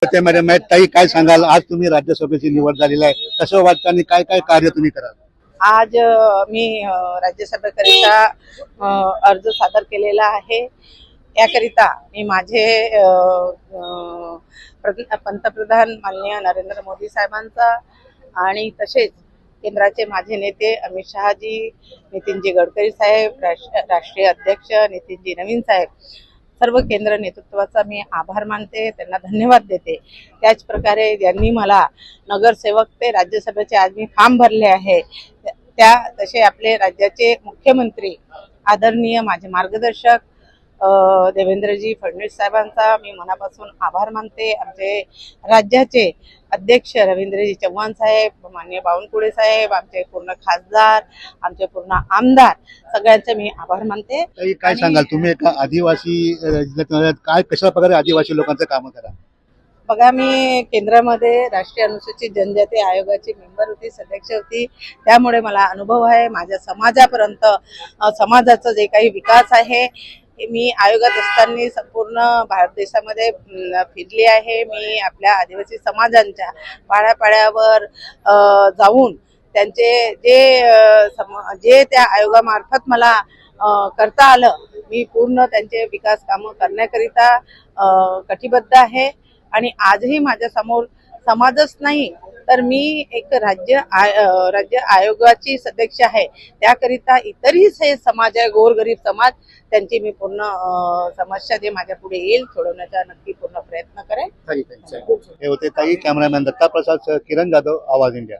ते मॅडम आहेत. ताई, काय सांगाल, आज तुम्ही राज्यसभेची निवड झालेली आहे, कसं वाटतं आणि काय काय कार्य तुम्ही कराल? आज मी राज्यसभेकरिता अर्ज सादर केलेला आहे. याकरिता मी माझे पंतप्रधान माननीय नरेंद्र मोदी साहेबांचा आणि तसेच केंद्राचे माझे नेते अमित शहाजी, नितीनजी गडकरी साहेब, राष्ट्रीय अध्यक्ष नितीनजी नवीन साहेब, सर्व केंद्र नेतृत्वाचा मी आभार मानते, त्यांना धन्यवाद देते. त्याच प्रकारे ज्यांनी मला नगरसेवक ते राज्यसभेचे आज मी फॉर्म भरले आहे त्या तसे आपले राज्याचे मुख्यमंत्री आदरणीय माझे मार्गदर्शक देवेंद्रजी फडणवीस साहेबांचा मी मनापासून आभार मानते. आमचे राज्याचे अध्यक्ष रवींद्रजी चव्हाण साहेब, माननीय बावनकुळे साहेब, आमचे पूर्ण खासदार, आमचे पूर्ण आमदार, सगळ्यांचे मी आभार मानते. काय सांगाल, तुम्ही एका आदिवासी काय कशा प्रकारे आदिवासी लोकांचं काम करा? बघा, मी केंद्रामध्ये राष्ट्रीय अनुसूचित जनजाती आयोगाची मेंबर होती, सदस्य होती, त्यामुळे मला अनुभव आहे. माझ्या समाजापर्यंत समाजाचा जे काही विकास आहे मी आयोगात असताना संपूर्ण भारत देशामध्ये फिरली आहे. मी आपल्या आदिवासी समाजांच्या पाड्यापाड्यावर जाऊन त्यांचे जे त्या आयोगामार्फत मला करता आलं, मी पूर्ण त्यांचे विकास कामं करण्याकरिता कटिबद्ध आहे. आणि आजही माझ्या समोर समाजच नाही तर मी एक राज्य आयोगाची सदस्य आहे. त्याकरिता इतरही हे समाज आहे, गोरगरीब समाज, त्यांची मी पूर्ण समस्या जे माझ्या पुढे येईल सोडवण्याचा नक्की पूर्ण प्रयत्न करेन. हे होते ताई. कॅमेरामॅन दत्ता प्रसाद, किरण जाधव, आवाज इंडिया.